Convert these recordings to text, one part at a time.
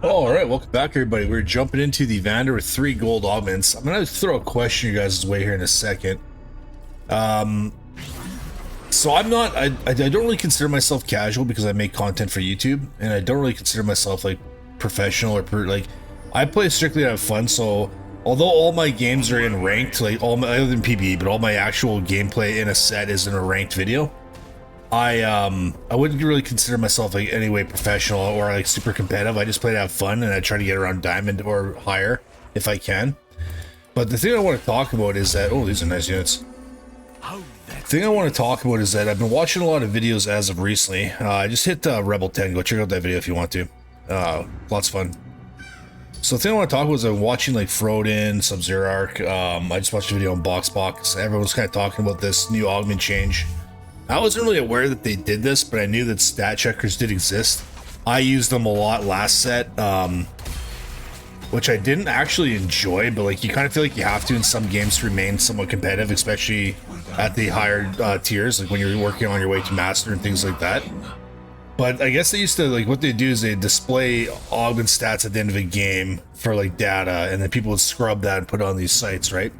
All right, welcome back, everybody. We're jumping into the Vander with 3 gold augments. I'm gonna throw a question your guys' way here in a second. So I'm not, I don't really consider myself casual because I make content for YouTube, and I don't really consider myself like professional or like I play strictly to have fun. So although all my games are in ranked, like all my other than PBE, but all my actual gameplay in a set is in a ranked video. I wouldn't really consider myself like any way professional or like super competitive. I just play to have fun, and I try to get around diamond or higher if I can. But the thing I want to talk about is that, oh, these are nice units. The thing I want to talk about is that I've been watching a lot of videos as of recently. I just hit Rebel 10. Go check out that video if you want to. Lots of fun. So the thing I want to talk about is I'm watching like Frodin, Sub-Zero Arc. I just watched a video on Box. Everyone's kind of talking about this new augment change. I wasn't really aware that they did this, but I knew that stat checkers did exist. I used them a lot last set, which I didn't actually enjoy, but like you kind of feel like you have to in some games to remain somewhat competitive, especially at the higher tiers, like when you're working on your way to master and things like that. But I guess they used to, like, what they do is they display augment stats at the end of a game for like data, and then people would scrub that and put it on these sites, right?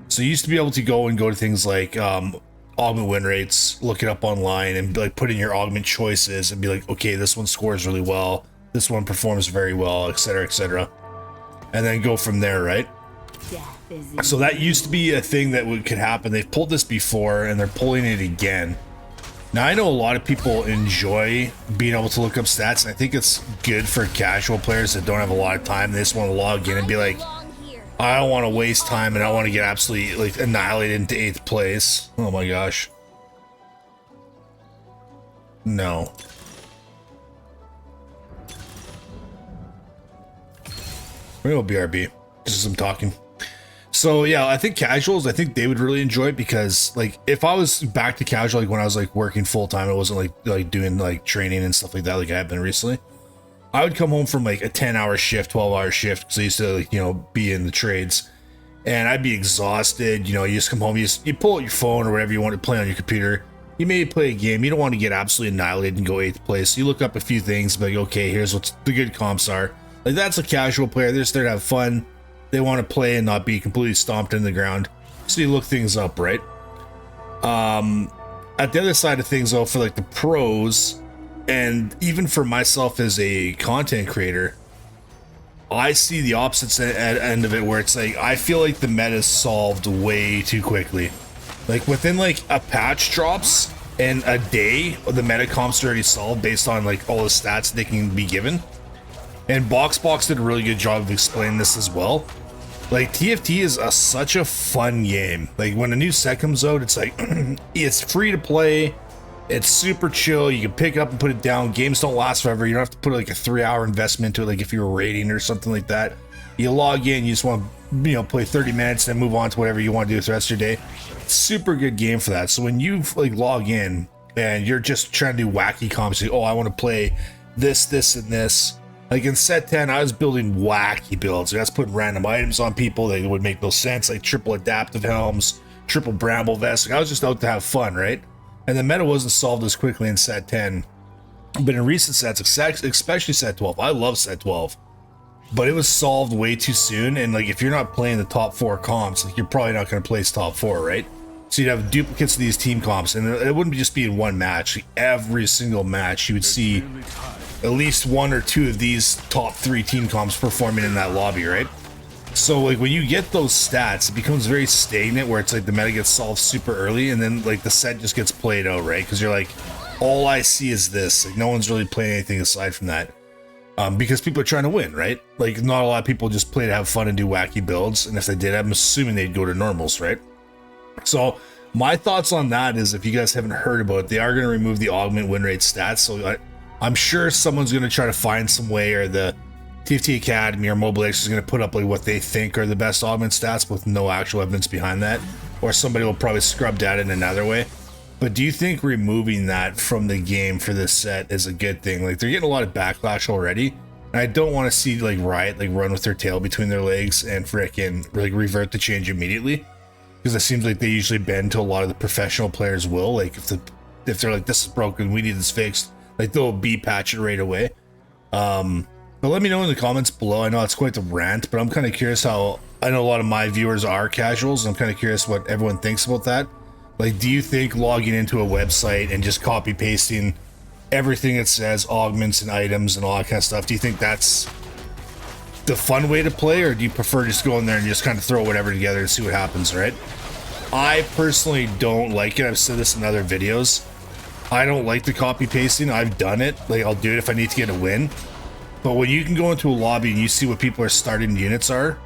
So you used to be able to go to things like augment win rates, look it up online, and like put in your augment choices and be like, okay, this one scores really well, this one performs very well, etc., and then go from there, right? So that used to be a thing that could happen. They've pulled this before, and they're pulling it again. Now I know a lot of people enjoy being able to look up stats, and I think it's good for casual players that don't have a lot of time. They just want to log in and be like, I don't want to waste time, and I want to get absolutely like annihilated into 8th place. Oh my gosh. No. We're gonna go BRB. Just as I'm talking. So yeah, I think casuals, I think they would really enjoy it, because like if I was back to casual, like when I was like working full time, it wasn't like doing like training and stuff like that like I have been recently. I would come home from like a 10-hour shift, 12-hour shift, because I used to, like, you know, be in the trades, and I'd be exhausted. You know, you just come home, you pull out your phone or whatever you want to play on your computer. You may play a game, you don't want to get absolutely annihilated and go 8th place. You look up a few things, like, okay, here's what the good comps are. Like, that's a casual player. They're just there to have fun. They want to play and not be completely stomped in the ground. So you look things up, right? At the other side of things, though, for like the pros, and even for myself as a content creator, I see the opposite end of it, where it's like I feel like the meta is solved way too quickly. Like within like a patch drops and a day, the meta comp's already solved based on like all the stats they can be given. And Box did a really good job of explaining this as well. Like TFT is such a fun game. Like when a new set comes out, it's like it's free to play. It's super chill. You can pick it up and put it down. Games don't last forever. You don't have to put like a 3-hour investment into it, like if you were raiding or something like that. You log in, you just want to, you know, play 30 minutes, then move on to whatever you want to do with the rest of your day. Super good game for that. So when you like log in and you're just trying to do wacky comps, like, oh, I want to play this, and this. Like in set 10, I was building wacky builds. I was putting random items on people that would make no sense, like triple adaptive helms, triple bramble vests. Like I was just out to have fun, right? And the meta wasn't solved as quickly in set 10. But in recent sets, especially set 12, I love set 12. But it was solved way too soon. And like if you're not playing the top 4 comps, like you're probably not going to place top 4, right? So you'd have duplicates of these team comps. And it wouldn't just be in one match. Like every single match, you would see at least 1 or 2 of these top 3 team comps performing in that lobby, right? So like when you get those stats, it becomes very stagnant, where it's like the meta gets solved super early, and then like the set just gets played out, right? Because you're like, all I see is this. Like no one's really playing anything aside from that, because people are trying to win, right? Like not a lot of people just play to have fun and do wacky builds, and if they did, I'm assuming they'd go to normals, right? So my thoughts on that is, if you guys haven't heard about it, they are going to remove the augment win rate stats. So I'm sure someone's going to try to find some way, or the TFT Academy or Mobile X is going to put up like what they think are the best augment stats with no actual evidence behind that, or somebody will probably scrub data in another way. But do you think removing that from the game for this set is a good thing? Like they're getting a lot of backlash already, and I don't want to see like Riot like run with their tail between their legs and frickin' like revert the change immediately, because it seems like they usually bend to a lot of the professional players' will. Like if they're like, this is broken, we need this fixed, like they'll patch it right away. But But let me know in the comments below. I know it's quite the rant, but I'm kind of curious how, I know a lot of my viewers are casuals, and I'm kind of curious what everyone thinks about that. Like, do you think logging into a website and just copy pasting everything it says, augments and items and all that kind of stuff, do you think that's the fun way to play, or do you prefer just go in there and just kind of throw whatever together and see what happens, right? I personally don't like it. I've said this in other videos. I don't like the copy pasting. I've done it. Like, I'll do it if I need to get a win. But when you can go into a lobby and you see what people are starting units are,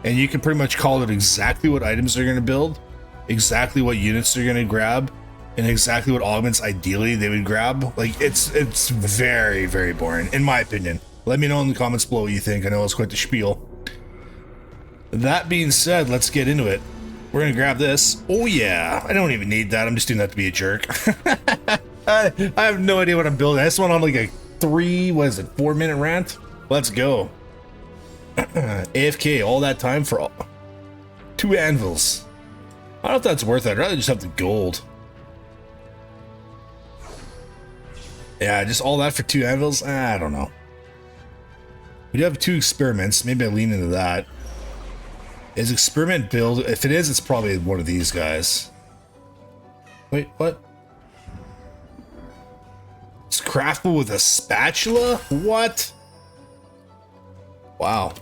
and you can pretty much call it exactly what items they're going to build, exactly what units they're going to grab, and exactly what augments ideally they would grab, like, it's very, very boring, in my opinion. Let me know in the comments below what you think. I know it's quite the spiel. That being said, let's get into it. We're going to grab this. Oh yeah, I don't even need that. I'm just doing that to be a jerk. I have no idea what I'm building. I just went on like a 4-minute rant. Let's go. AFK all that time for 2 anvils. I don't know if that's worth it. I'd rather just have the gold. Yeah, just all that for 2 anvils? I don't know. We do have 2 experiments. Maybe I lean into that. Is experiment build? If it is, it's probably one of these guys. Wait, what? It's craftable with a spatula? What? Wow.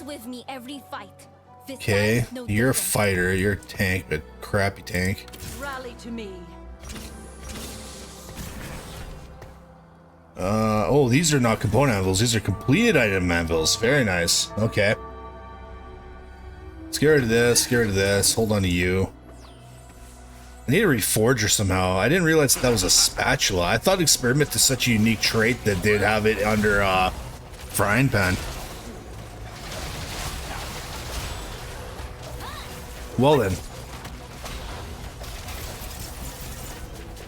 With me every fight. Okay, you're a fighter, you're a tank, but crappy tank. Rally to me. Oh, these are not component anvils, these are completed item anvils. Very nice. Okay. Let's get rid of this, get rid of this, hold on to you. I need a reforger somehow. I didn't realize that was a spatula. I thought experiment is such a unique trait that they'd have it under frying pan. Well then.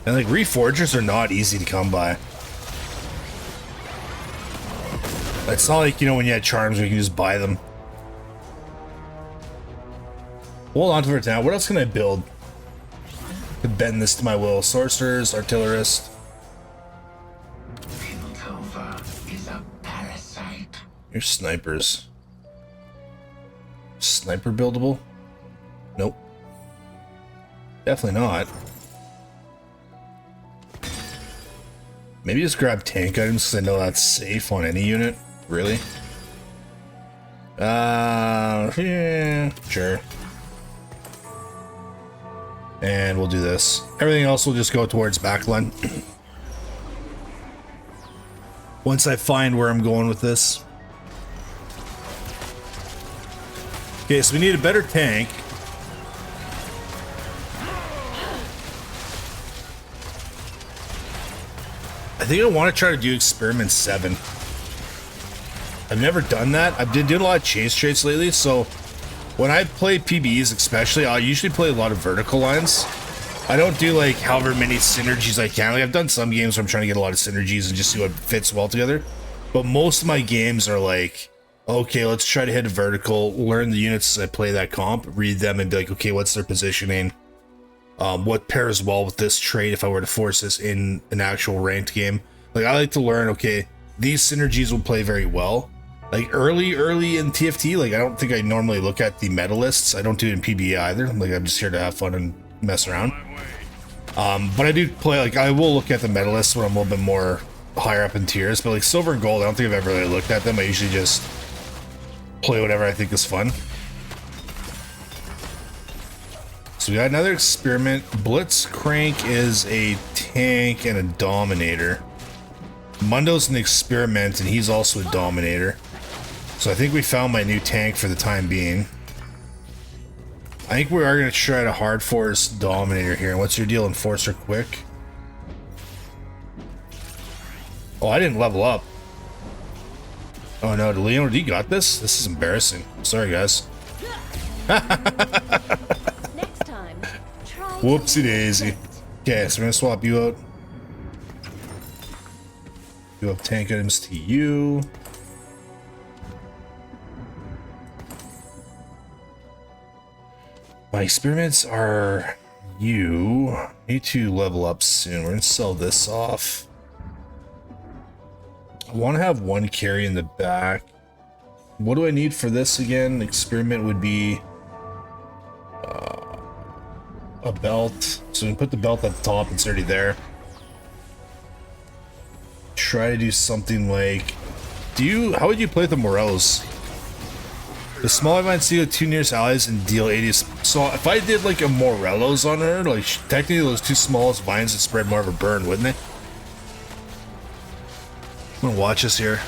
And like, reforgers are not easy to come by. It's not like, you know, when you had charms where you can just buy them. Hold on to it now. What else can I build to bend this to my will? Sorcerers, artillerist. Is a parasite. Your snipers. Sniper buildable? Nope. Definitely not. Maybe just grab tank items because I know that's safe on any unit. Really? Yeah, sure. And we'll do this. Everything else will just go towards backline. Once I find where I'm going with this. Okay, so we need a better tank. I think I want to try to do experiment 7. I've never done that. I've been doing a lot of chase traits lately, so when I play PBEs especially, I usually play a lot of vertical lines. I don't do like however many synergies I can. Like, I've done some games where I'm trying to get a lot of synergies and just see what fits well together. But most of my games are like, okay, let's try to hit a vertical, learn the units as I play that comp, read them and be like, okay, what's their positioning? What pairs well with this trait if I were to force this in an actual ranked game. Like, I like to learn, okay, these synergies will play very well. Like, early in TFT, like, I don't think I normally look at the meta lists. I don't do it in PBE either. Like, I'm just here to have fun and mess around. But I do play, like, I will look at the meta lists when I'm a little bit more higher up in tiers. But, like, silver and gold, I don't think I've ever really looked at them. I usually just play whatever I think is fun. So we got another experiment. Blitzcrank is a tank and a Dominator. Mundo's an experiment and he's also a Dominator. So I think we found my new tank for the time being. I think we are going to try to hard force Dominator here. What's your deal, Enforcer quick? Oh, I didn't level up. Oh no, Leonard, you got this? This is embarrassing. Sorry guys. Whoopsie daisy. Okay, so we're gonna swap you out. You have tank items to you. My experiments are you. Need to level up soon. We're gonna sell this off. I want to have one carry in the back. What do I need for this again? Experiment would be a belt. So we can put the belt at the top. It's already there. Try to do something like... How would you play with the Morelos? The small event seal 2 nearest allies and deal 80. So if I did like a Morelos on her, like technically those 2 smallest vines would spread more of a burn, wouldn't they? I'm gonna watch this here.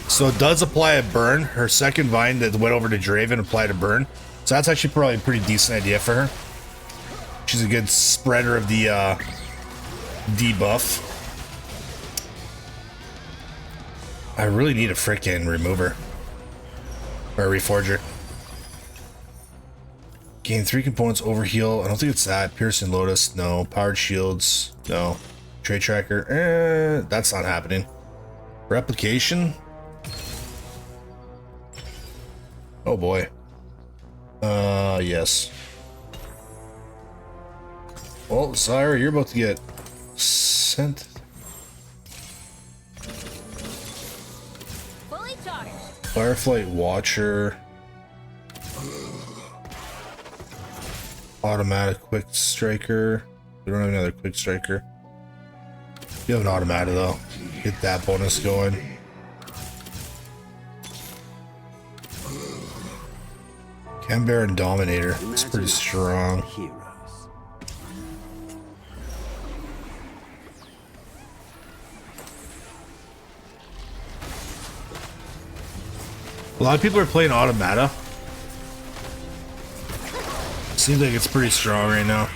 So it does apply a burn. Her second vine that went over to Draven applied a burn. So that's actually probably a pretty decent idea for her. She's a good spreader of the debuff. I really need a frickin' remover. Or a reforger. Gain 3 components, overheal. I don't think it's that. Piercing Lotus, no. Powered shields, no. Trade tracker, that's not happening. Replication. Oh boy. Yes. Well, Zyra, you're about to get sent. Fully charged. Fireflight Watcher. Automatic Quick Striker. We don't have another Quick Striker. You have an automatic though. Get that bonus going. Cambear and Dominator. It's pretty strong. A lot of people are playing Automata. Seems like it's pretty strong right now.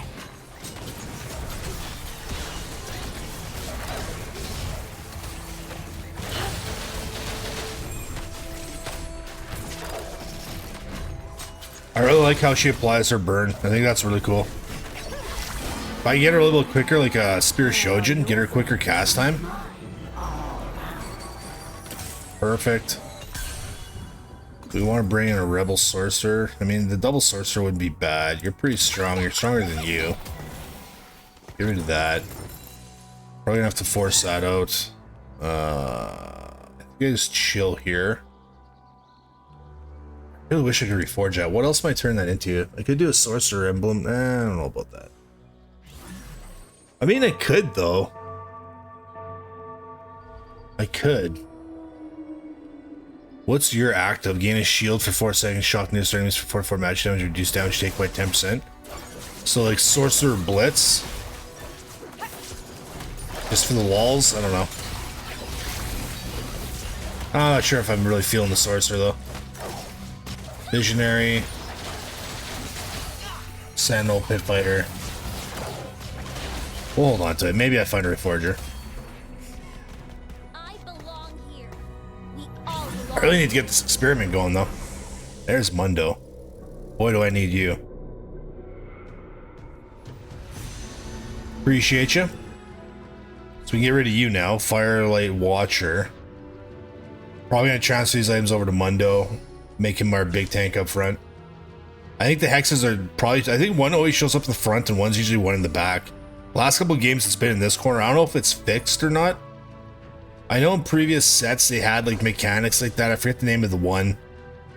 I really like how she applies her burn. I think that's really cool. If I get her a little bit quicker, like a Spear Shojin, get her quicker cast time. Perfect. We want to bring in a Rebel Sorcerer. I mean, the double Sorcerer wouldn't be bad. You're pretty strong. You're stronger than you. Get rid of that. Probably gonna have to force that out. You guys chill here. I really wish I could reforge that. What else might I turn that into? I could do a Sorcerer Emblem. I don't know about that. I mean, I could, though. I could. What's your active? Gain a shield for 4 seconds, shock near enemies for 44 match damage, reduce damage take by 10%. So, like, Sorcerer Blitz. Just for the walls? I don't know. I'm not sure if I'm really feeling the Sorcerer, though. Visionary. Sandal Pit Fighter. We'll hold on to it. Maybe I find a Reforger. I belong here. We all belong. I really need to get this experiment going, though. There's Mundo. Boy, do I need you. Appreciate you. So we can get rid of you now. Firelight Watcher. Probably gonna transfer these items over to Mundo. Make him our big tank up front. I think the hexes are probably... I think one always shows up in the front and one's usually one in the back. Last couple of games it's been in this corner. I don't know if it's fixed or not. I know in previous sets they had like mechanics like that. I forget the name of the one.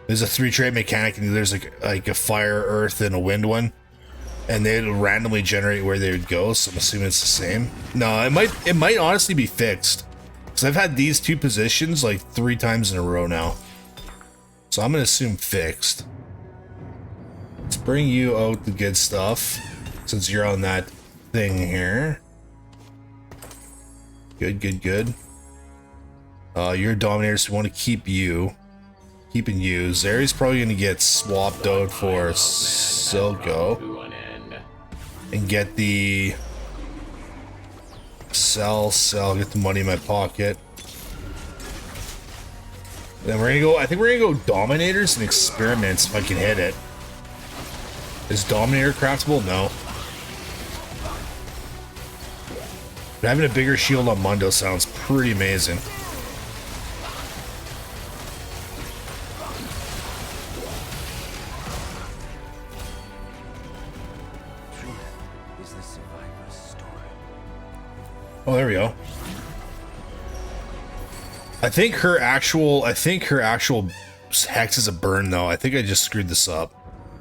There's a 3-trait mechanic and there's like a fire, earth, and a wind one. And they'd randomly generate where they would go, so I'm assuming it's the same. No, it might honestly be fixed. Because I've had these 2 positions like 3 times in a row now. So I'm gonna assume fixed. Let's bring you out the good stuff, since you're on that thing here. Good, good, good. You're a Dominator, so we want to keep you. Keeping you. Zeri's probably gonna get swapped out for Silco. And get the... Sell, get the money in my pocket. Then we're gonna go, I think we're gonna go Dominators and Experiments if I can hit it. Is Dominator craftable? No. But having a bigger shield on Mundo sounds pretty amazing. Oh, there we go. I think her actual hex is a burn though. I think I just screwed this up.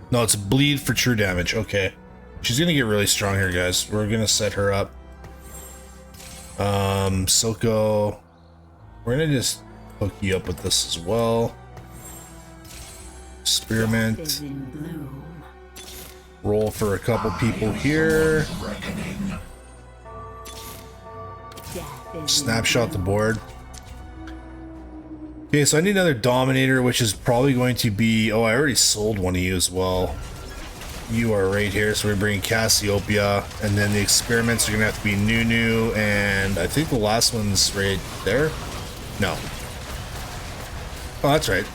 No, it's a bleed for true damage. Okay. She's gonna get really strong here, guys. We're gonna set her up. Soko. We're gonna just hook you up with this as well. Experiment. Roll for a couple people here. Snapshot the board. Okay, so I need another Dominator, which is probably going to be... Oh, I already sold one of you as well. You are right here, so we're bringing Cassiopeia, and then the experiments are going to have to be Nunu, and I think the last one's right there? No. Oh, that's right.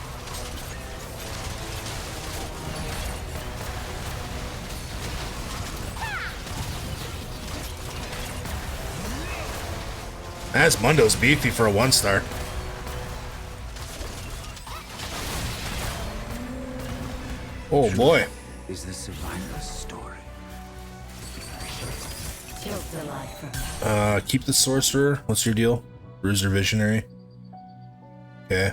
That's Mundo's beefy for a 1-star. Oh boy. Is the survivor's story. Keep the sorcerer. What's your deal? Bruiser Visionary. Okay.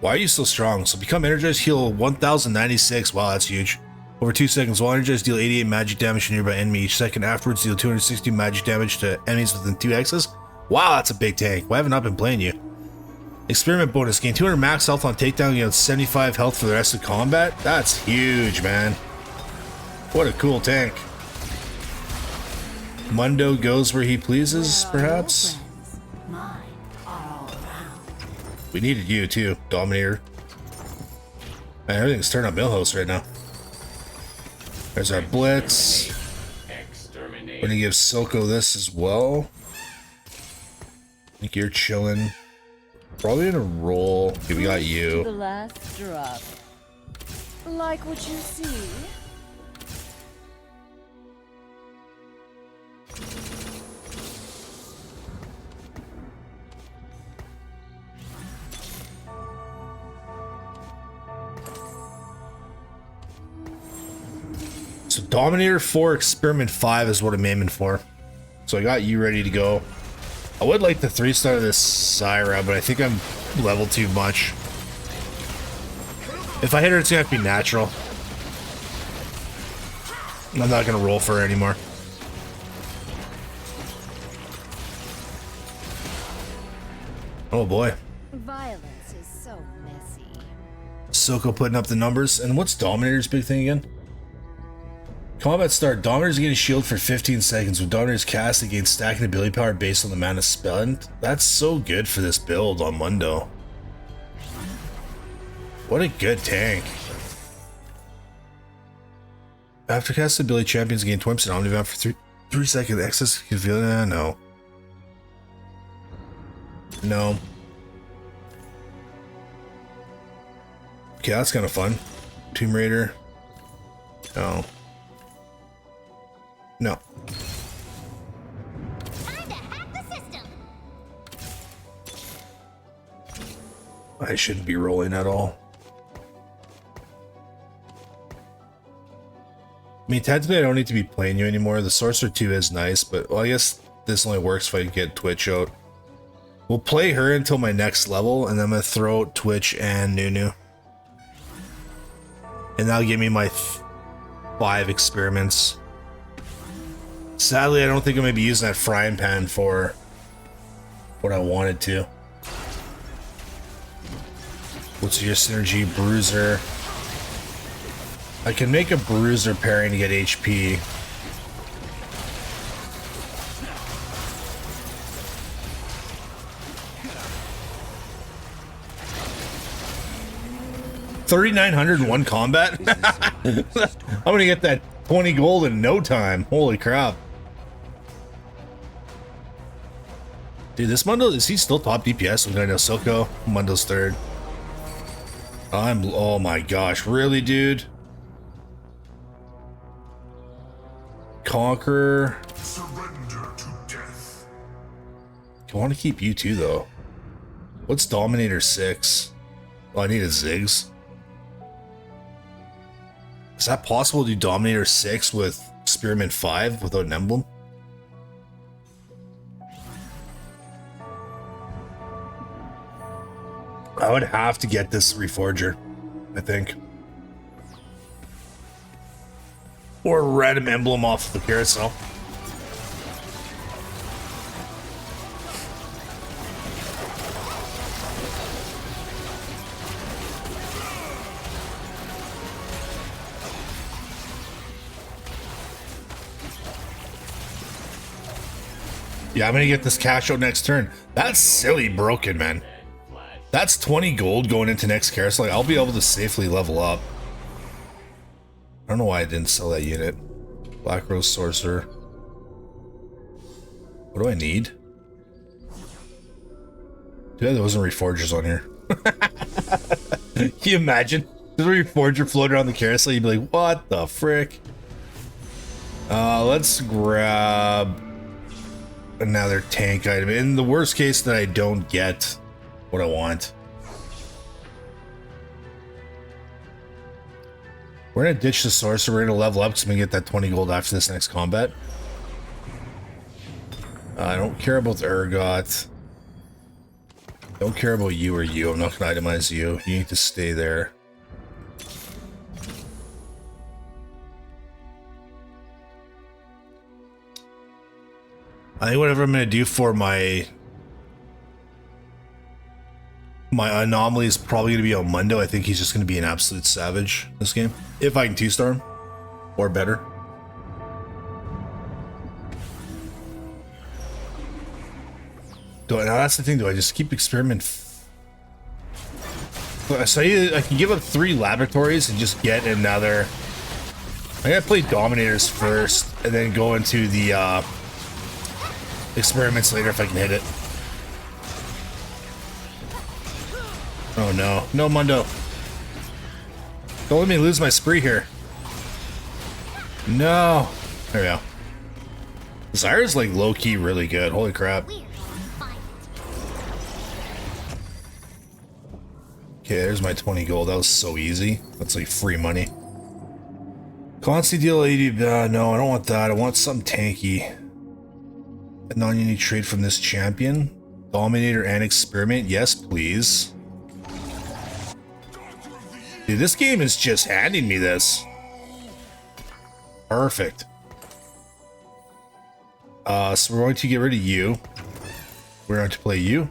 Why are you so strong? So become energized, heal 1096. Wow, that's huge. Over 2 seconds, while energized, deal 88 magic damage to nearby enemy each second. Afterwards, deal 260 magic damage to enemies within 2 hexes. Wow, that's a big tank. Why haven't I been playing you? Experiment bonus. Gain 200 max health on takedown, gain 75 health for the rest of combat. That's huge, man. What a cool tank. Mundo goes where he pleases, perhaps? We needed you too, Dominator. Man, everything's turned on Millhouse right now. There's our Blitz. We're gonna give Silco this as well. I think you're chilling. Probably gonna roll. Okay, we got The you. last drop. Like what you see? So Dominator 4, Experiment 5 is what I'm aiming for. So I got you ready to go. I would like the 3-star of this Syra, but I think I'm level too much. If I hit her, it's gonna have to be natural. I'm not gonna roll for her anymore. Oh boy. Violence is so messy. Soko putting up the numbers. And what's Dominator's big thing again? Combat start. Dominator's getting shield for 15 seconds. When Dominator's cast, it gains stacking ability power based on the mana spent. That's so good for this build on Mundo. What a good tank. After cast ability, champions gain 20% omnivamp for 3 seconds. Excess can feel. No. No. Okay, that's kind of fun. Tomb Raider. No. No. Time to hack the system. I shouldn't be rolling at all. I mean, technically I don't need to be playing you anymore. The Sorcerer 2 is nice, but well, I guess this only works if I get Twitch out. We'll play her until my next level, and then I'm going to throw out Twitch and Nunu. And that'll give me my 5 experiments. Sadly, I don't think I'm going to be using that frying pan for what I wanted to. What's your synergy? Bruiser. I can make a Bruiser pairing to get HP. $3,901 combat? I'm gonna get that 20 gold in no time. Holy crap. Dude, this Mundo, is he still top DPS? We got no Silco. Mundo's third. Oh my gosh, really, dude? Conqueror. Surrender to death. I want to keep you too, though. What's Dominator 6? Oh, I need a Ziggs. Is that possible to do Dominator 6 with Experiment 5 without an emblem? I would have to get this Reforger, I think. Or a random emblem off the carousel. Yeah, I'm gonna get this cash out next turn. That's silly broken, man. That's 20 gold going into next carousel. Like, I'll be able to safely level up. I don't know why I didn't sell that unit. Black Rose Sorcerer. What do I need? Dude, there wasn't Reforgers on here. Can you imagine? There's a Reforger floating around the carousel. You'd be like, what the frick? Let's grab another tank item. In the worst case that I don't get what I want. We're gonna ditch the sorcerer. We're gonna level up because we get that 20 gold after this next combat. I don't care about the Urgot. Don't care about you or you. I'm not gonna itemize you. You need to stay there. I think whatever I'm gonna do for my anomaly is probably gonna be on Mundo. I think he's just gonna be an absolute savage this game. If I can 2-star him. Or better. Now that's the thing, do I just keep experiment? So I can give up 3 laboratories and just get another. I gotta play Dominators first and then go into the experiments later if I can hit it. Oh no. No, Mundo. Don't let me lose my spree here. No. There we go. Zyra's like low-key really good. Holy crap. Okay, there's my 20 gold. That was so easy. That's like free money. Constantly deal 80. No, I don't want that. I want something tanky. A non-unique trade from this champion. Dominator and experiment. Yes, please. Dude, this game is just handing me this. Perfect. So we're going to get rid of you. We're going to play you.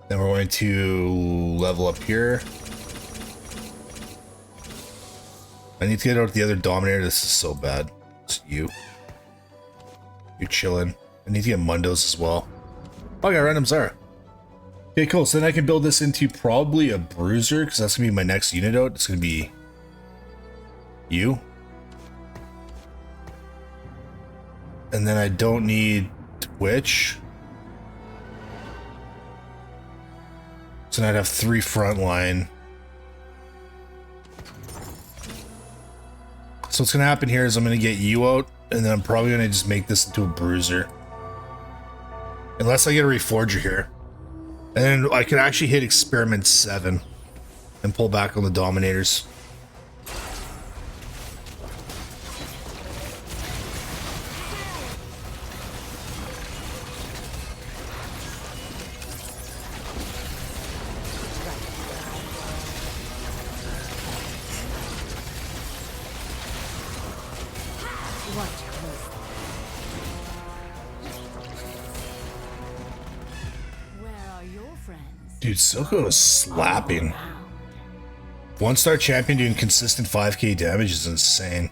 Then we're going to level up here. I need to get out the other Dominator. This is so bad. It's you. You're chilling. I need to get Mundos as well. Oh, I got random Zara. Okay, cool. So then I can build this into probably a Bruiser, because that's going to be my next unit out. It's going to be you. And then I don't need Twitch. So now I'd have 3 frontline. So what's going to happen here is I'm going to get you out, and then I'm probably going to just make this into a Bruiser. Unless I get a Reforger here. And then I could actually hit Experiment 7 and pull back on the Dominators. Dude, Silco is slapping. 1-star champion doing consistent 5k damage is insane.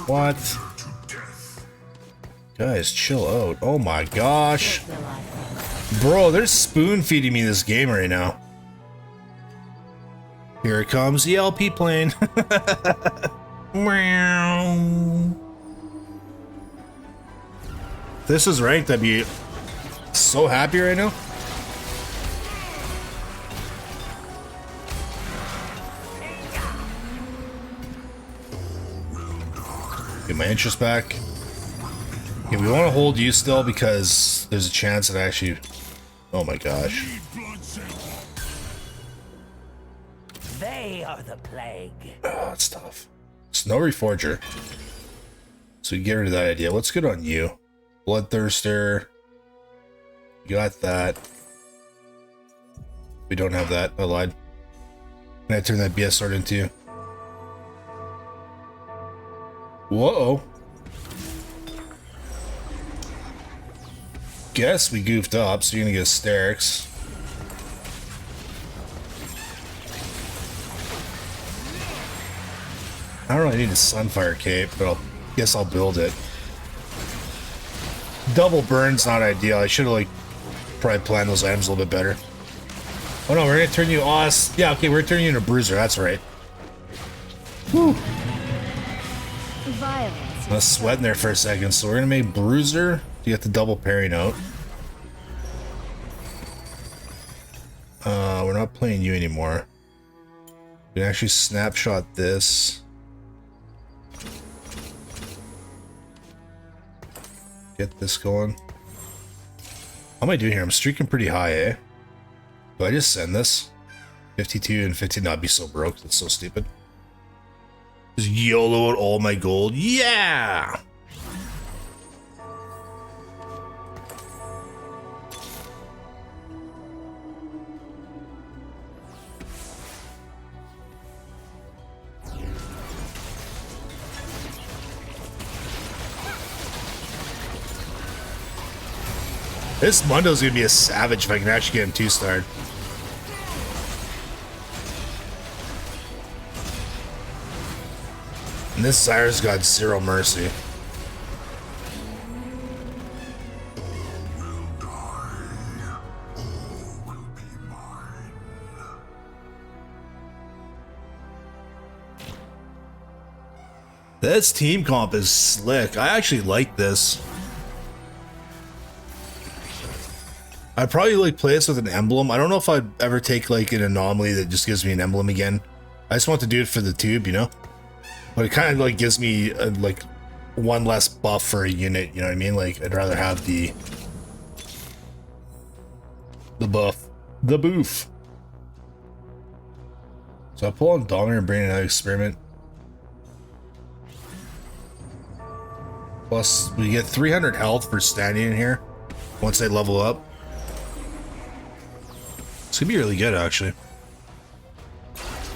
What? Guys, chill out. Oh my gosh. Bro, they're spoon feeding me this game right now. Here it comes, the LP plane. If this is ranked, I'd be so happy right now. Get my interest back. Okay, we want to hold you still because there's a chance that I actually... Oh my gosh. They are the plague. Oh, that's tough. It's no Reforger. So we get rid of that idea. What's good on you? Bloodthirster. You got that. We don't have that. I lied. Can I turn that BS sword into? Whoa. Guess we goofed up, so you're gonna get hysterics. I don't really need a Sunfire cape, but guess I'll build it. Double burn's not ideal. I should have like probably planned those items a little bit better. Oh no, we're gonna turn you yeah, okay, we're turning you into Bruiser, that's right. Whew. Violence. I was sweating there for a second, so we're gonna make Bruiser to get the double parry note. We're not playing you anymore. We can actually snapshot this. Get this going. How am I doing here? I'm streaking pretty high, eh? Do I just send this? 52 and 15, not be so broke. That's so stupid. Just YOLO out all my gold. Yeah! This Mundo's gonna be a savage if I can actually get him 2-starred. And this Zyra's got zero mercy. This team comp is slick. I actually like this. I'd probably like play this with an emblem. I don't know if I'd ever take like an anomaly that just gives me an emblem again. I just want to do it for the tube, you know? But it kind of like gives me like one less buff for a unit, you know what I mean? Like I'd rather have the buff, the boof. So I'll pull on Dominator and bring in another experiment. Plus we get 300 health for standing in here once they level up. It's gonna be really good, actually.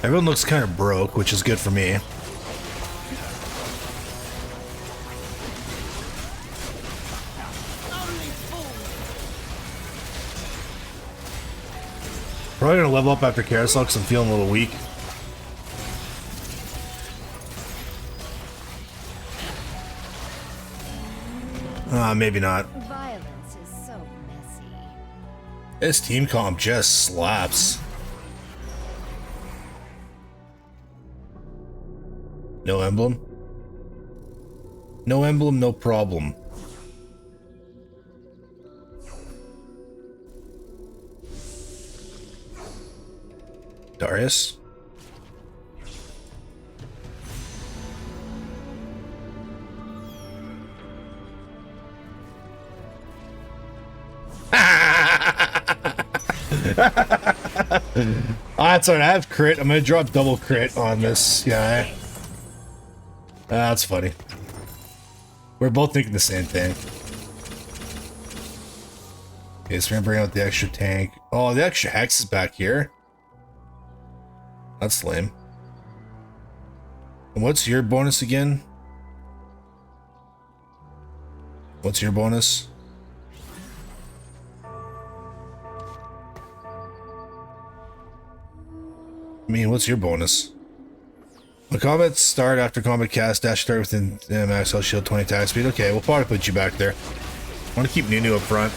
Everyone looks kind of broke, which is good for me. Probably gonna level up after Carousel because I'm feeling a little weak. Maybe not. Violence is so messy. This team comp just slaps. No emblem? No emblem, no problem. Darius? That's alright, I have crit. I'm gonna drop double crit on this guy. That's funny. We're both thinking the same thing. Okay, so we're gonna bring out the extra tank. Oh, the extra hex is back here. That's lame. And what's your bonus again? What's your bonus? I mean, what's your bonus? When combat start after combat cast, dash start within max health shield 20 attack speed. Okay, we'll probably put you back there. I want to keep Nunu up front.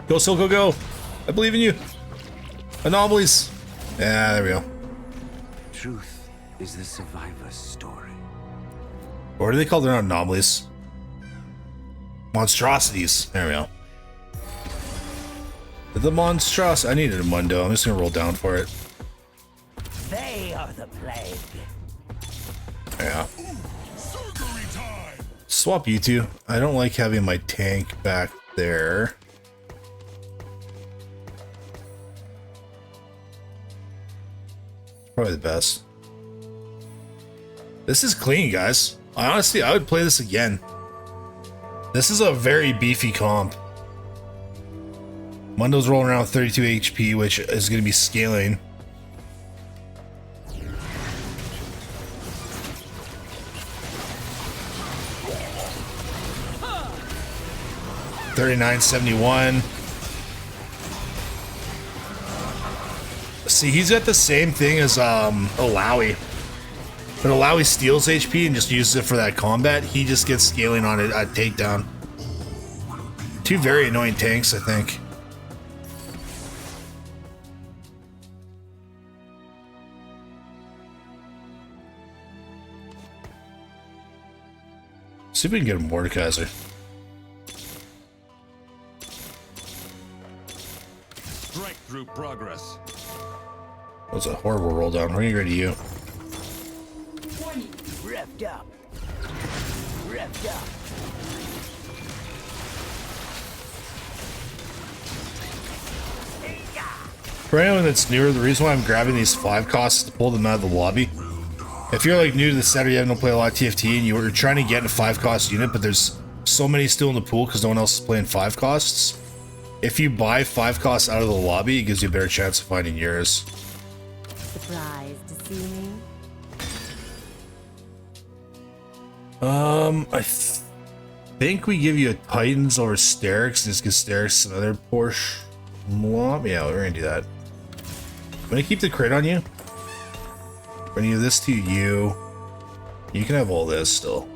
Go, Silco, go! I believe in you! Anomalies! Yeah, there we go. Truth is the survivor's story. Or do they call their anomalies? Monstrosities. There we go. The monstrosity. I needed a Mundo. I'm just gonna roll down for it. They are the plague. Yeah. Swap you two. I don't like having my tank back there. Probably the best. This is clean, guys. I would play this again. This is a very beefy comp. Mundo's rolling around with 32 HP, which is going to be scaling. $39.71. See, he's got the same thing as Alawi. But Alawi steals HP and just uses it for that combat. He just gets scaling on it at takedown. Two very annoying tanks, I think. See if we can get a Mordekaiser. Strike through progress. That was a horrible roll down. We're gonna go to you. Revved up. Revved up. For anyone that's newer, the reason why I'm grabbing these 5 costs is to pull them out of the lobby. If you're like new to the set or you haven't played a lot of TFT and you're trying to get a 5 cost unit, but there's so many still in the pool because no one else is playing 5 costs, if you buy 5 costs out of the lobby, it gives you a better chance of finding yours. Surprised to see me? I think we give you a Titans over Sterix, just give Sterix some other Porsche. Yeah, we're gonna do that. I'm gonna keep the crit on you. We're gonna give this to you. You can have all this still.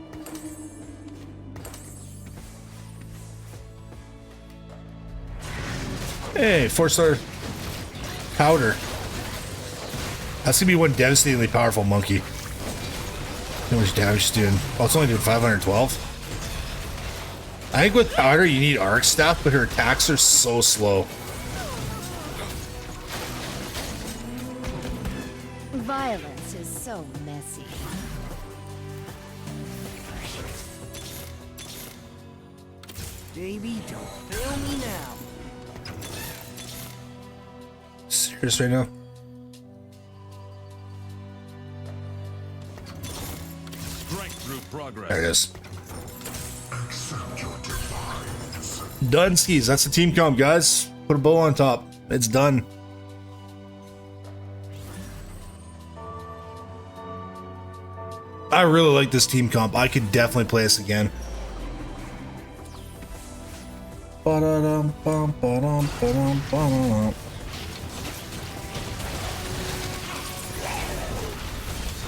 Hey, 4-star powder. That's gonna be one devastatingly powerful monkey. How much damage it's doing? Oh, it's only doing 512. I think with powder you need arc staff, but her attacks are so slow. Violence is so messy. Baby, don't fail me now. Serious right now? Strike through progress. There it is. Accept your demise. Done skis. That's the team comp, guys. Put a bow on top. It's done. I really like this team comp. I could definitely play this again. Ba-da-dum, bum, ba-dum, ba-dum, ba-dum.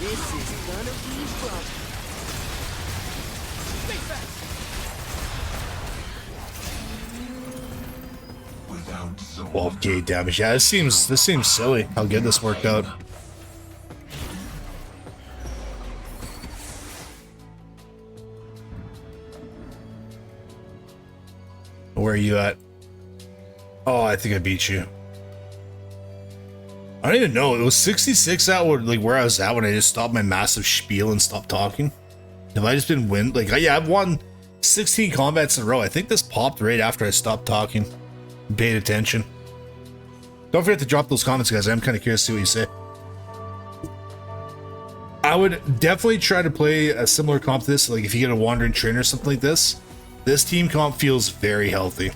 This is gonna be fun. Without Zone, 12k damage. Yeah, this seems silly how good this worked out. Where are you at? Oh, I think I beat you. I don't even know. It was 66 at where I was at when I just stopped my massive spiel and stopped talking. Have I just been yeah, I've won 16 combats in a row. I think this popped right after I stopped talking. Paid attention. Don't forget to drop those comments, guys. I'm kind of curious to see what you say. I would definitely try to play a similar comp to this. Like if you get a wandering trainer or something like this team comp feels very healthy.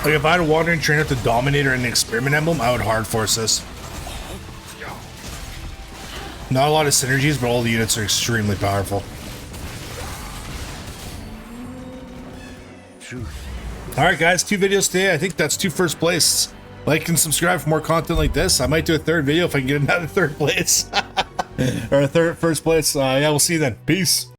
Like if I had a wandering trainer with the Dominator and the Experiment emblem, I would hard force this. Not a lot of synergies, but all the units are extremely powerful. Alright guys, 2 videos today. I think that's 2 first place. Like and subscribe for more content like this. I might do a 3rd video if I can get another 3rd place. Or a first place. Yeah, we'll see you then. Peace.